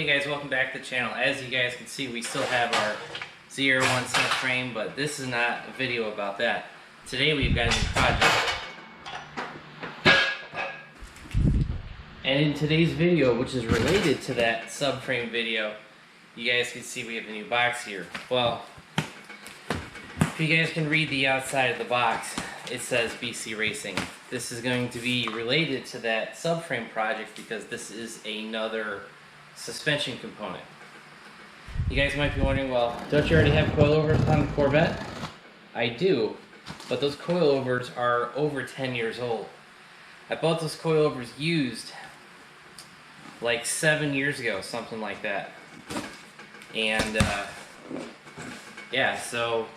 Hey guys, welcome back to the channel. As you guys can see, we still have our Z01 subframe, but this is not a video about that. Today we've got a new project. And in today's video, which is related to that subframe video, you guys can see we have a new box here. Well, if you guys can read the outside of the box, it says BC Racing. This is going to be related to that subframe project because this is another suspension component. You guys might be wondering, well, don't you already have coilovers on the Corvette? I do, but those coilovers are over 10 years old. I bought those coilovers used like 7 years ago, something like that. And yeah, so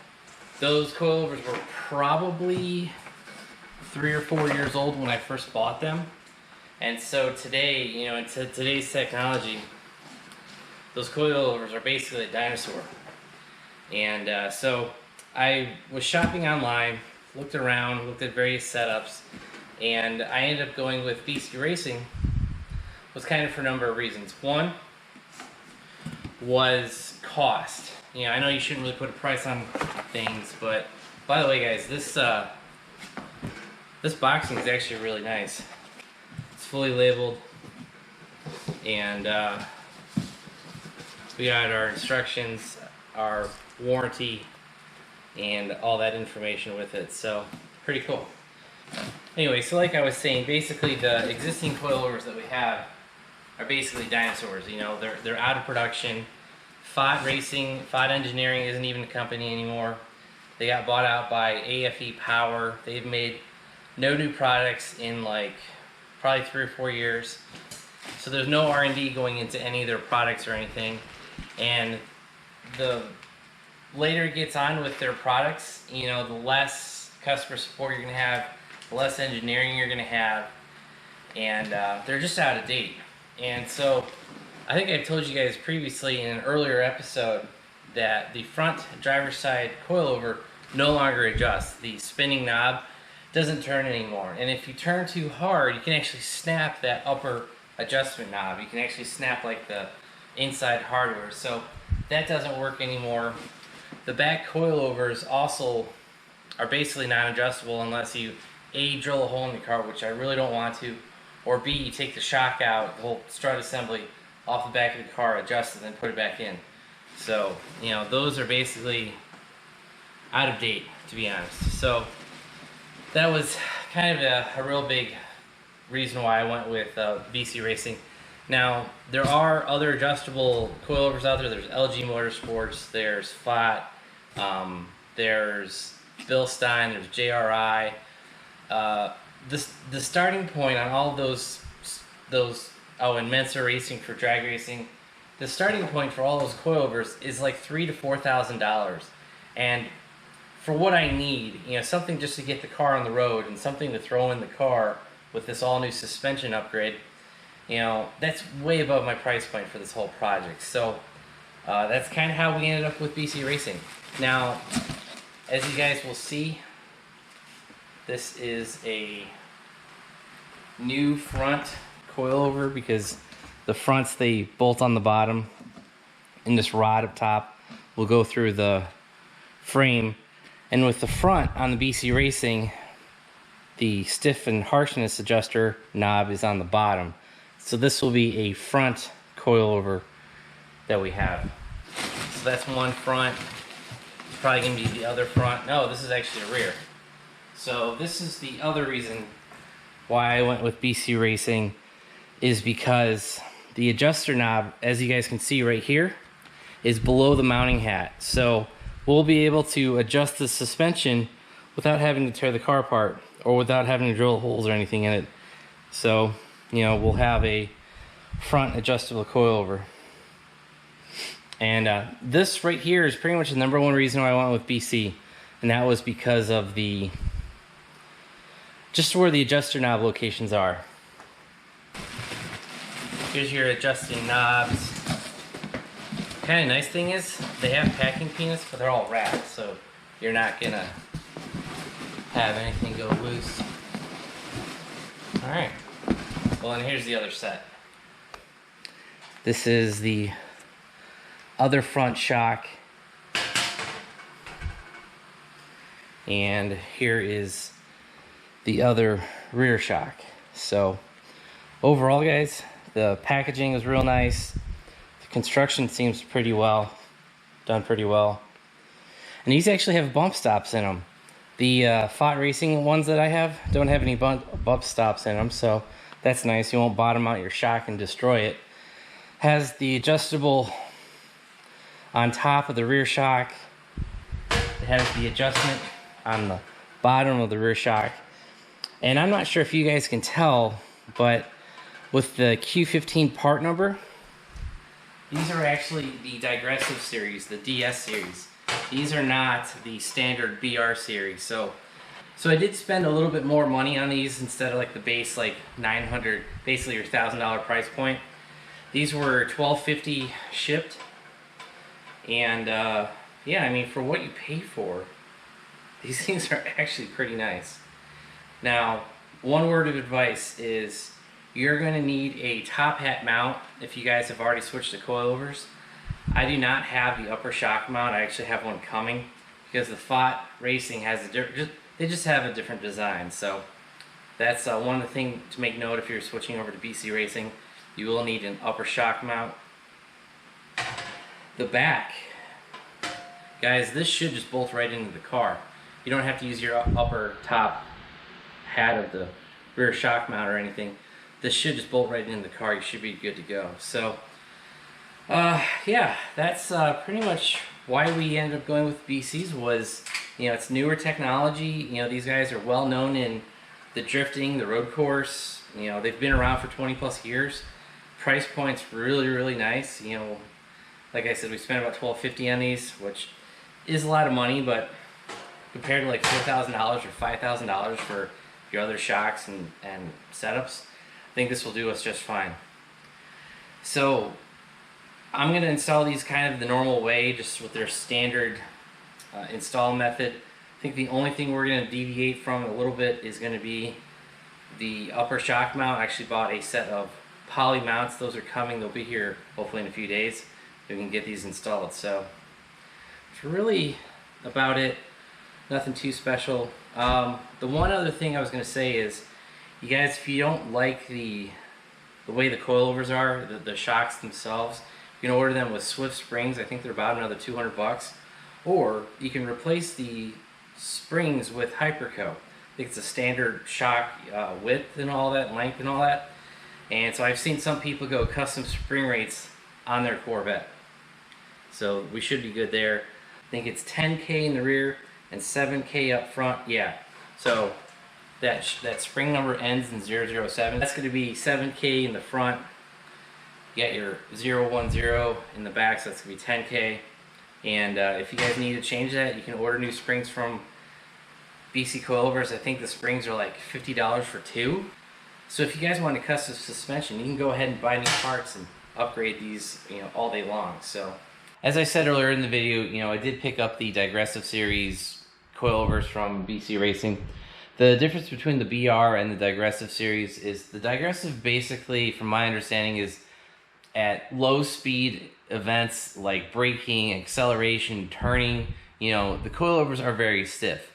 those coilovers were probably 3 or 4 years old when I first bought them. And so today, you know, in today's technology, those coilovers are basically a dinosaur. And so I was shopping online, looked around, looked at various setups, and I ended up going with BC Racing. Was kind of for a number of reasons. One was cost. You know, I know you shouldn't really put a price on things, but by the way, guys, this boxing is actually really nice. It's fully labeled, and we got our instructions, our warranty, and all that information with it. So pretty cool. Anyway, so like I was saying, basically the existing coilovers that we have are basically dinosaurs. You know, they're out of production. Fod Engineering isn't even a company anymore. They got bought out by AFE Power. They've made no new products in like probably 3 or 4 years. So there's no R&D going into any of their products or anything. And the later it gets on with their products, you know, the less customer support you're going to have, the less engineering you're going to have, and they're just out of date. And so I think I've told you guys previously in an earlier episode that the front driver's side coilover no longer adjusts. The spinning knob doesn't turn anymore. And if you turn too hard, you can actually snap that upper adjustment knob. You can actually snap like the inside hardware. So that doesn't work anymore. The back coilovers also are basically non-adjustable unless you A, drill a hole in the car, which I really don't want to, or B, you take the shock out, the whole strut assembly off the back of the car, adjust it, and then put it back in. So, you know, those are basically out of date, to be honest. So that was kind of a real big reason why I went with BC Racing. Now, there are other adjustable coilovers out there. There's LG Motorsports, there's FOT, there's Bilstein, there's JRI. The starting point on all of those, and Mensa Racing for drag racing, the starting point for all those coilovers is like $3,000 to $4,000. And for what I need, you know, something just to get the car on the road and something to throw in the car with this all new suspension upgrade, you know, that's way above my price point for this whole project. So that's kind of how we ended up with BC Racing. Now, as you guys will see, this is a new front coilover because the fronts, they bolt on the bottom, and this rod up top will go through the frame. And with the front on the BC Racing, the stiff and harshness adjuster knob is on the bottom. So this will be a front coilover that we have. So that's one front. It's probably going to be the other front. No, this is actually a rear. So this is the other reason why I went with BC Racing, is because the adjuster knob, as you guys can see right here, is below the mounting hat. So we'll be able to adjust the suspension without having to tear the car apart or without having to drill holes or anything in it. So, you know, we'll have a front adjustable coilover. And this right here is pretty much the #1 reason why I went with BC, and that was because of the just where the adjuster knob locations are. Here's your adjusting knobs. Kind of nice thing is they have packing peanuts, but they're all wrapped, so you're not gonna have anything go loose. All right. Well, and here's the other set. This is the other front shock. And here is the other rear shock. So overall, guys, the packaging is real nice. The construction seems pretty well done, pretty well. And these actually have bump stops in them. The FOT Racing ones that I have don't have any bump stops in them, so that's nice. You won't bottom out your shock and destroy it. Has the adjustable on top of the rear shock. It has the adjustment on the bottom of the rear shock. And I'm not sure if you guys can tell, but with the Q15 part number, these are actually the Digressive Series, the DS Series. These are not the standard BR Series. So I did spend a little bit more money on these instead of like the base, like $900, basically your $1,000 price point. These were $1,250 shipped. And yeah, I mean, for what you pay for, these things are actually pretty nice. Now, one word of advice is you're going to need a top hat mount if you guys have already switched to coilovers. I do not have the upper shock mount. I actually have one coming because the FOT Racing has a different, they just have a different design. So that's one thing to make note if you're switching over to BC Racing. You will need an upper shock mount. The back, guys, this should just bolt right into the car. You don't have to use your upper top hat of the rear shock mount or anything. This should just bolt right into the car. You should be good to go. So yeah, that's pretty much why we ended up going with BC's. Was, you know, it's newer technology. You know, these guys are well known in the drifting, the road course. You know, they've been around for 20 plus years. Price point's really nice. You know, like I said, we spent about $1,250 on these, which is a lot of money, but compared to like $4,000 or $5,000 for your other shocks and setups, I think this will do us just fine. So I'm going to install these kind of the normal way, just with their standard install method. I think the only thing we're going to deviate from a little bit is going to be the upper shock mount. I actually bought a set of poly mounts. Those are coming. They'll be here hopefully in a few days. We can get these installed. So it's really about it. Nothing too special. The one other thing I was going to say is, you guys, if you don't like the way the coilovers are, the shocks themselves, you can order them with Swift springs. I think they're about another 200 bucks. Or you can replace the springs with Hyperco. I think it's a standard shock width and all that, length and all that. And so I've seen some people go custom spring rates on their Corvette. So we should be good there. I think it's 10K in the rear and 7K up front. Yeah. So that spring number ends in 007. That's going to be 7K in the front. You got your 010 in the back, so that's going to be 10K. And if you guys need to change that, you can order new springs from BC Coilovers. I think the springs are like $50 for 2. So if you guys want a custom suspension, you can go ahead and buy new parts and upgrade these, you know, all day long. So as I said earlier in the video, you know, I did pick up the Digressive Series coilovers from BC Racing. The difference between the BR and the Digressive Series is the Digressive, basically, from my understanding, is at low speed events like braking, acceleration, turning. You know, the coilovers are very stiff,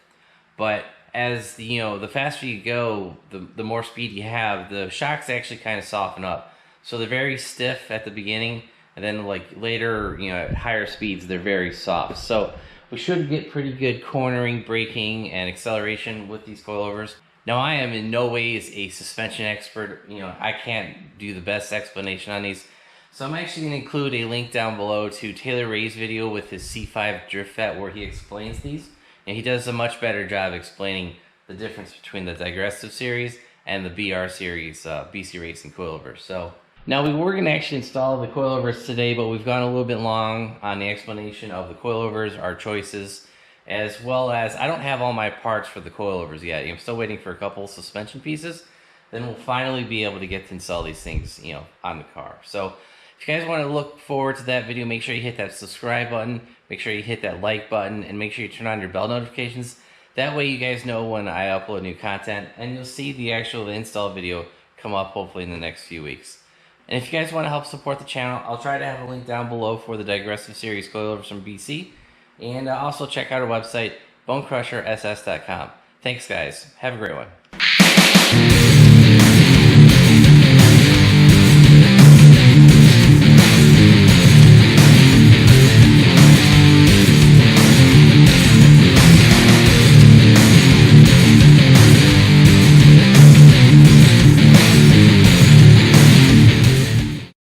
but as the, you know, the faster you go, the more speed you have, the shocks actually kind of soften up. So they're very stiff at the beginning, and then like later, you know, at higher speeds, they're very soft. So we should get pretty good cornering, braking, and acceleration with these coilovers. Now, I am in no ways a suspension expert. You know, I can't do the best explanation on these. So I'm actually going to include a link down below to Taylor Ray's video with his C5 Drift Vet where he explains these. And he does a much better job explaining the difference between the Digressive Series and the BR Series BC Racing coilovers. So now we were going to actually install the coilovers today, but we've gone a little bit long on the explanation of the coilovers, our choices, as well as I don't have all my parts for the coilovers yet. I'm still waiting for a couple suspension pieces. Then we'll finally be able to get to install these things, you know, on the car. So if you guys want to look forward to that video, make sure you hit that subscribe button, make sure you hit that like button, and make sure you turn on your bell notifications. That way you guys know when I upload new content, and you'll see the actual install video come up hopefully in the next few weeks. And if you guys want to help support the channel, I'll try to have a link down below for the Digressive Series coilovers from BC. And also check out our website, BonecrrusherSS.com. Thanks, guys. Have a great one.